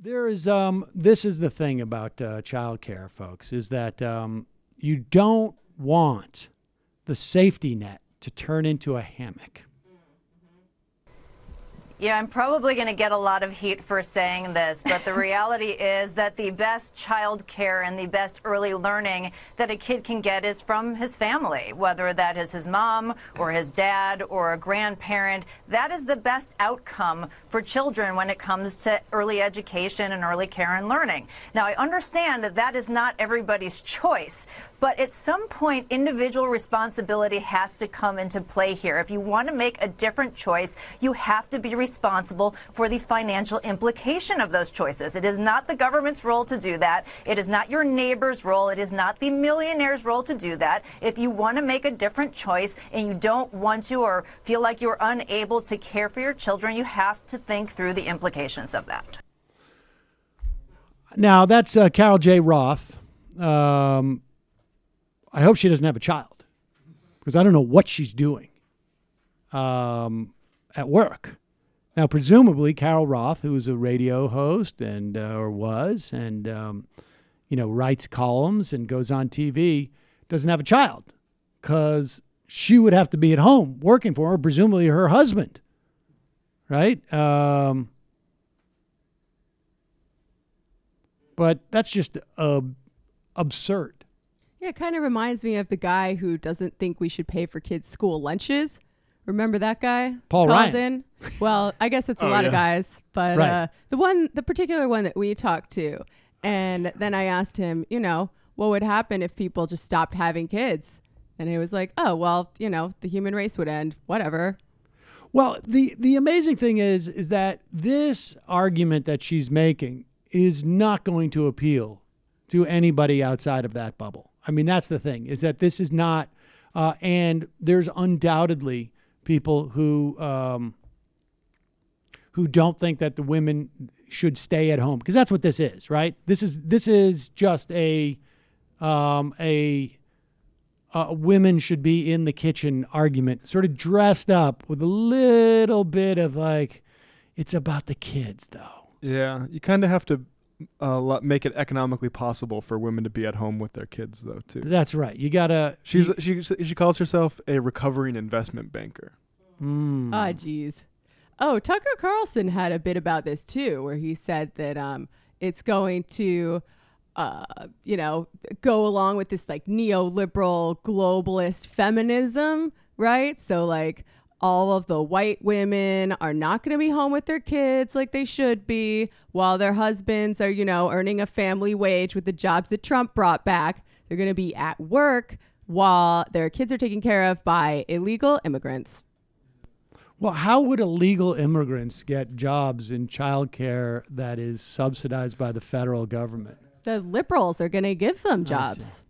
There is this is the thing about childcare, folks, is that you don't want the safety net to turn into a hammock. Yeah, I'm probably going to get a lot of heat for saying this, but the reality is that the best child care and the best early learning that a kid can get is from his family, whether that is his mom or his dad or a grandparent. That is the best outcome for children when it comes to early education and early care and learning. Now, I understand that that is not everybody's choice, but at some point, individual responsibility has to come into play here. If you want to make a different choice, you have to be responsible for the financial implication of those choices. It is not the government's role to do that. It is not your neighbor's role. It is not the millionaire's role to do that. If you want to make a different choice and you don't want to or feel like you're unable to care for your children, you have to think through the implications of that. Now, that's Carol J. Roth. I hope she doesn't have a child, because I don't know what she's doing at work. Now, presumably, Carol Roth, who is a radio host and or was, and writes columns and goes on TV, doesn't have a child, because she would have to be at home working for her, presumably her husband, right? But that's just absurd. Yeah, it kind of reminds me of the guy who doesn't think we should pay for kids' school lunches. Remember that guy? Paul Called Ryan. in. Well, I guess it's a lot of guys, but Right. the particular one that we talked to, and then I asked him, what would happen if people just stopped having kids? And he was like, oh, well, the human race would end, whatever. Well, the amazing thing is that this argument that she's making is not going to appeal to anybody outside of that bubble. I mean, that's the thing, is that this is not, and there's undoubtedly people who don't think that the women should stay at home, because that's what this is, right? This is just a women should be in the kitchen argument, sort of dressed up with a little bit of like, it's about the kids, though. Yeah, you kind of have to make it economically possible for women to be at home with their kids, though, too. That's right. You gotta. She calls herself a recovering investment banker. Oh, geez. Oh, Tucker Carlson had a bit about this too, where he said that it's going to, go along with this like neoliberal globalist feminism, right? So like all of the white women are not going to be home with their kids like they should be, while their husbands are, earning a family wage with the jobs that Trump brought back. They're going to be at work while their kids are taken care of by illegal immigrants. Well, how would illegal immigrants get jobs in childcare that is subsidized by the federal government? The liberals are going to give them jobs.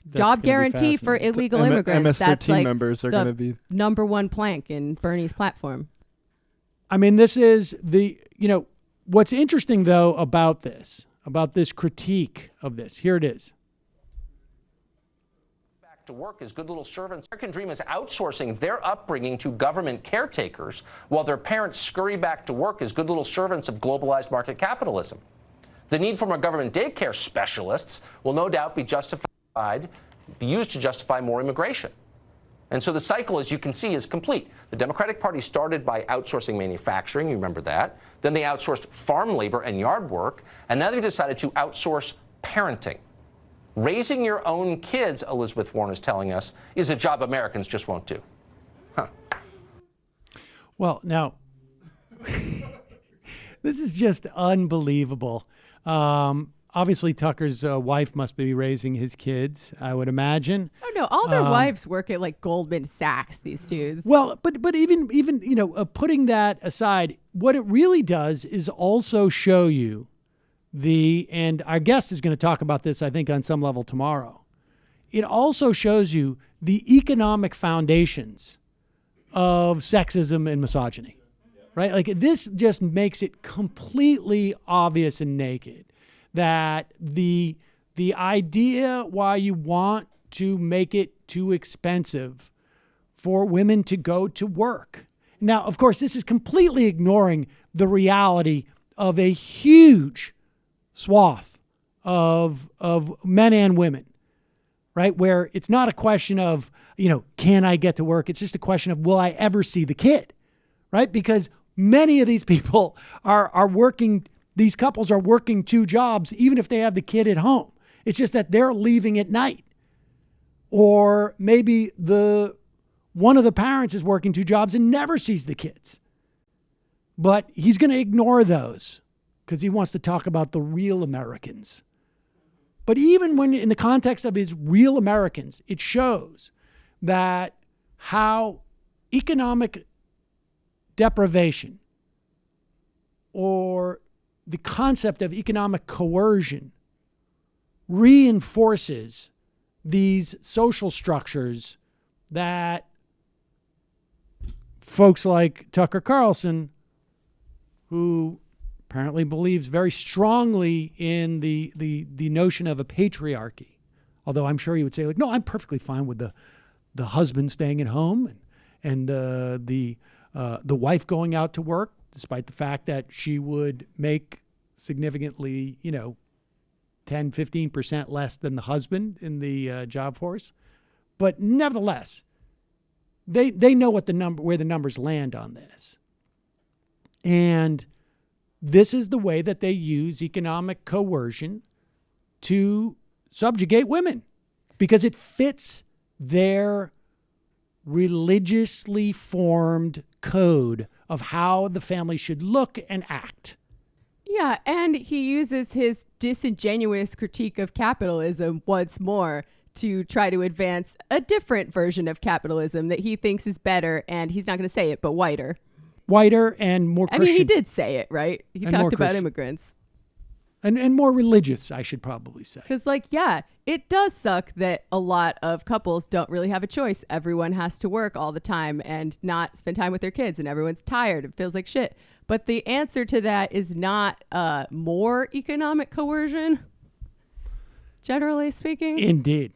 That's Job gonna be guarantee for fascinating. illegal immigrants. That's MS-13 like members are the going to be number one plank in Bernie's platform. I mean, this is what's interesting, though, about this critique of this. Here it is. Back to work as good little servants. American dream is outsourcing their upbringing to government caretakers while their parents scurry back to work as good little servants of globalized market capitalism. The need for more government daycare specialists will no doubt be used to justify more immigration. And so the cycle, as you can see, is complete. The Democratic Party started by outsourcing manufacturing, you remember that. Then they outsourced farm labor and yard work, and now they've decided to outsource parenting. Raising your own kids, Elizabeth Warren is telling us, is a job Americans just won't do. Huh. Well, now, this is just unbelievable. Obviously, Tucker's wife must be raising his kids, I would imagine. Oh no, all their wives work at like Goldman Sachs. These dudes. Well, but even putting that aside, what it really does is also show you and our guest is going to talk about this, I think, on some level tomorrow. It also shows you the economic foundations of sexism and misogyny, right? Like, this just makes it completely obvious and naked that the idea why you want to make it too expensive for women to go to work. Now, of course, this is completely ignoring the reality of a huge swath of men and women, right? Where it's not a question of, can I get to work? It's just a question of, will I ever see the kid, right? Because many of these people are working, these couples are working 2 jobs, even if they have the kid at home. It's just that they're leaving at night. Or maybe one of the parents is working 2 jobs and never sees the kids. But he's going to ignore those because he wants to talk about the real Americans. But even when in the context of his real Americans, it shows that how economic deprivation or the concept of economic coercion reinforces these social structures that folks like Tucker Carlson, who apparently believes very strongly in the notion of a patriarchy, although I'm sure he would say, like, no, I'm perfectly fine with the husband staying at home and the wife going out to work, despite the fact that she would make significantly, 10, 15% less than the husband in the job force. But nevertheless, they know where the numbers land on this. And this is the way that they use economic coercion to subjugate women, because it fits their religiously formed code of how the family should look and act. Yeah, and he uses his disingenuous critique of capitalism once more to try to advance a different version of capitalism that he thinks is better, and he's not going to say it, but whiter. Whiter and more Christian. I mean, he did say it, right? He talked about immigrants. And more religious, I should probably say. Because, it does suck that a lot of couples don't really have a choice. Everyone has to work all the time and not spend time with their kids, and everyone's tired. It feels like shit. But the answer to that is not more economic coercion, generally speaking. Indeed.